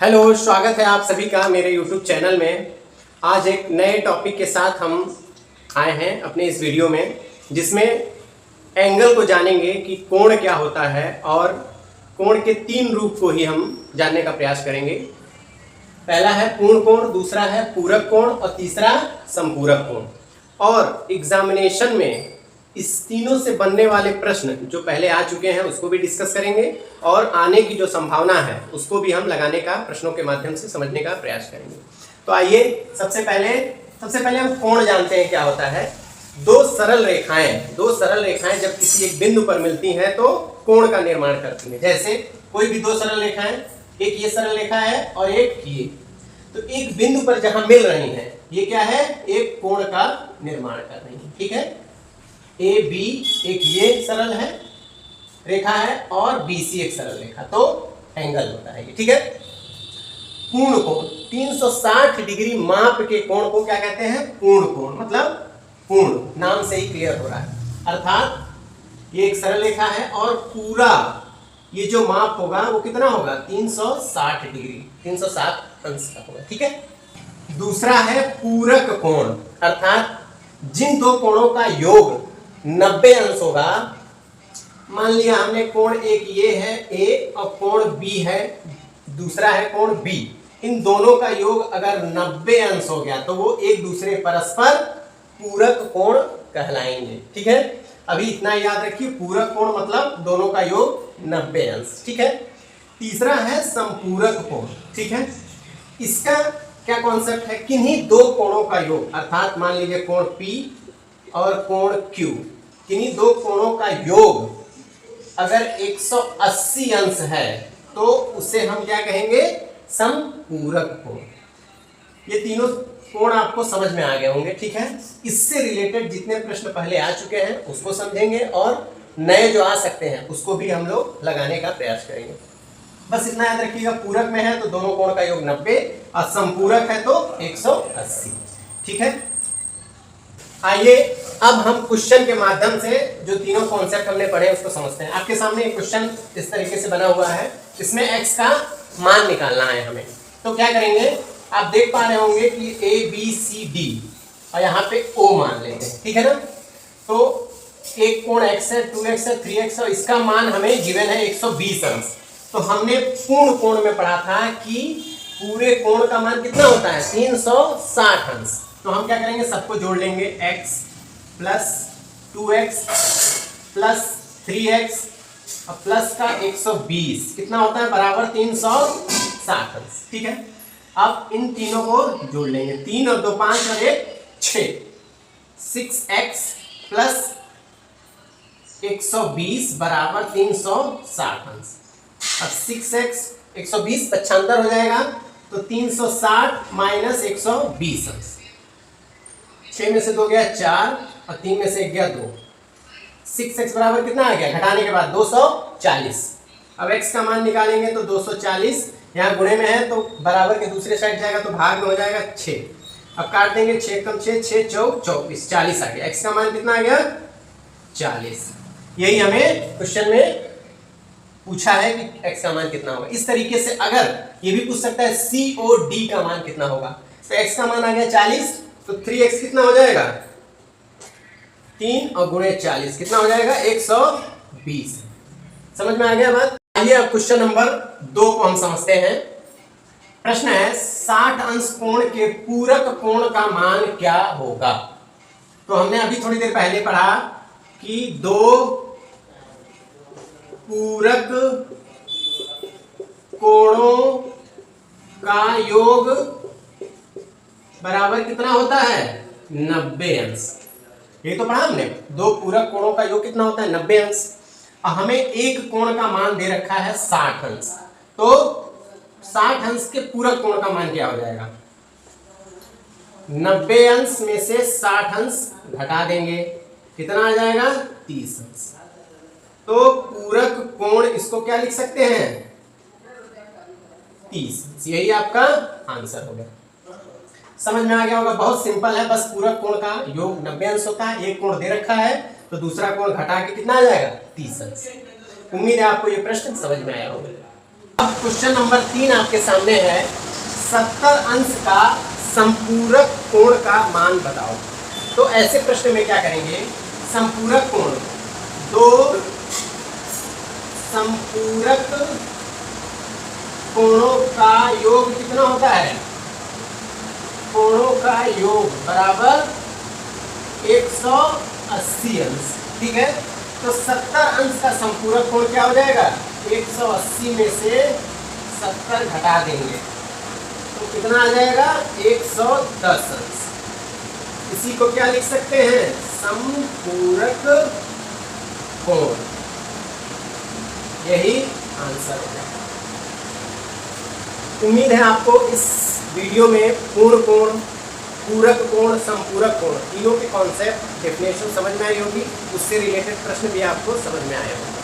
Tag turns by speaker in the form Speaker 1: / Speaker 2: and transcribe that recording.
Speaker 1: Hello, स्वागत है आप सभी का मेरे YouTube चैनल में। आज एक नए टॉपिक के साथ हम आए हैं अपने इस वीडियो में, जिसमें एंगल को जानेंगे कि कोण क्या होता है और कोण के तीन रूप को ही हम जानने का प्रयास करेंगे। पहला है पूर्ण कोण, दूसरा है पूरक कोण और तीसरा संपूरक कोण। और एग्जामिनेशन में इस तीनों से बनने वाले प्रश्न जो पहले आ चुके हैं उसको भी डिस्कस करेंगे और आने की जो संभावना है उसको भी हम लगाने का प्रश्नों के माध्यम से समझने का प्रयास करेंगे। तो आइए सबसे पहले हम कोण जानते हैं क्या होता है। दो सरल रेखाएं जब किसी एक बिंदु पर मिलती हैं तो कोण का निर्माण करती हैं। जैसे कोई भी दो सरल रेखाएं, एक ये सरल रेखा है और एक ये, तो एक बिंदु पर जहां मिल रही हैं ये क्या है, एक कोण का निर्माण कर रही है। ठीक है, ए बी एक ये सरल है रेखा है और बी सी एक सरल रेखा, तो एंगल होता है ये। ठीक है, पूर्ण कोण 360 डिग्री माप के कोण को क्या कहते हैं, पूर्ण कोण। मतलब पूर्ण, नाम से ही क्लियर हो रहा है। अर्थात ये एक सरल रेखा है और पूरा ये जो माप होगा वो कितना होगा, 360 डिग्री, 360 अंश का होगा। ठीक है, दूसरा है पूरक कोण, अर्थात जिन दो कोणों का योग 90 अंश होगा। मान लिया हमने कोण एक ये है ए और कोण बी है, दूसरा है कोण बी, इन दोनों का योग अगर 90 अंश हो गया तो वो एक दूसरे परस्पर पूरक कोण कहलाएंगे। ठीक है, अभी इतना याद रखिए, पूरक कोण मतलब दोनों का योग 90 अंश। ठीक है, तीसरा है संपूरक कोण। ठीक है, इसका क्या कॉन्सेप्ट है, किन्हीं दो कोणों का योग, अर्थात मान लीजिए कोण P और कोण Q, किन्हीं दो कोणों का योग अगर 180 अंश है तो उसे हम क्या कहेंगे, संपूरक कोण। ये तीनों कोण आपको समझ में आ गए होंगे। ठीक है, इससे रिलेटेड जितने प्रश्न पहले आ चुके हैं उसको समझेंगे और नए जो आ सकते हैं उसको भी हम लोग लगाने का प्रयास करेंगे। बस इतना याद रखिएगा, पूरक में है तो दोनों कोण का योग 90 और संपूरक है तो 180। ठीक है, आइए अब हम क्वेश्चन के माध्यम से जो तीनों कॉन्सेप्ट हमने पढ़े उसको समझते हैं। आपके सामने एक क्वेश्चन इस तरीके से बना हुआ है, इसमें x का मान निकालना है हमें। तो क्या करेंगे, आप देख पा रहे होंगे कि a b c d और यहाँ पे o मान लेते हैं। ठीक है ना, तो एक कोण x है, 2x है, 3x और इसका मान हमें गिवन है 120 अंश। तो हमने पूर्ण कोण में पढ़ा था कि पूरे कोण का मान कितना होता है, 360 अंश। तो हम क्या करेंगे, सबको जोड़ लेंगे, x plus 2x plus 3x और प्लस का 120 कितना होता है, बराबर 360 अंश। ठीक है, अब इन तीनों को जोड़ लेंगे, 3 और 2 5 और 1 6, 6x प्लस 120 बराबर 360 अंश। अब 6x 120 पक्षांतर हो जाएगा तो 360 माइनस 120 अंश। 6 में से 2 गया 4 और 3 में से 1 गया 2। 6x बराबर कितना आ गया, घटाने के बाद 240। अब x का मान निकालेंगे तो 240 यहाँ गुणे में है तो बराबर के दूसरे साइड जाएगा तो भाग में हो जाएगा 6। अब काट देंगे, 6 कम 6 6 चौक 24, 40 आ गया। x का मान कितना आ गया, 40। यही हमें क्वेश्चन में पूछा है कि x का मान कितना होगा। इस तरीके से अगर ये भी पूछ सकता है COD का मान कितना होगा, तो x का मान आ गया 40 तो 3x कितना हो जाएगा, 3 और गुणे 40 कितना हो जाएगा, 120। समझ में आ गया बात। आइए अब क्वेश्चन नंबर 2 को हम समझते हैं। प्रश्न है 60 अंश कोण के पूरक कोण का मान क्या होगा। तो हमने अभी थोड़ी देर पहले पढ़ा कि दो पूरक कोणों का योग बराबर कितना होता है, 90 अंश। ये तो पढ़ा हमने, दो पूरक कोणों का योग कितना होता है, 90 अंश। हमें एक कोण का मान दे रखा है 60 अंश, तो 60 अंश के पूरक कोण का मान क्या हो जाएगा, 90 अंश में से 60 अंश घटा देंगे, कितना आ जाएगा, 30 अंश। तो पूरक कोण इसको क्या लिख सकते हैं, 30। यही आपका आंसर हो गया। समझ में आ गया होगा, बहुत सिंपल है। बस पूरक कोण का योग 90 अंश होता है, एक कोण दे रखा है तो दूसरा कोण घटा के कितना आ जाएगा, 30 अंश। उम्मीद है आपको ये प्रश्न समझ में आया होगा। अब क्वेश्चन नंबर 3 आपके सामने है, 70 अंश का संपूरक कोण का मान बताओ। तो ऐसे प्रश्न में क्या करेंगे, संपूरक कोण, दो संपूरक कोणों का योग कितना होता है, कोणों का योग बराबर 180 अंश। ठीक है, तो 70 अंश का संपूरक कोण क्या हो जाएगा, 180 में से 70 घटा देंगे तो कितना आ जाएगा, 110 अंश। इसी को क्या लिख सकते हैं, संपूरक कोण। यही आंसर हो जाएगा। उम्मीद है आपको इस वीडियो में पूर्ण कोण, पूरक कोण, संपूरक कोण तीनों के कॉन्सेप्ट, डेफिनेशन समझ में आई होगी, उससे रिलेटेड प्रश्न भी आपको समझ में आया होगा।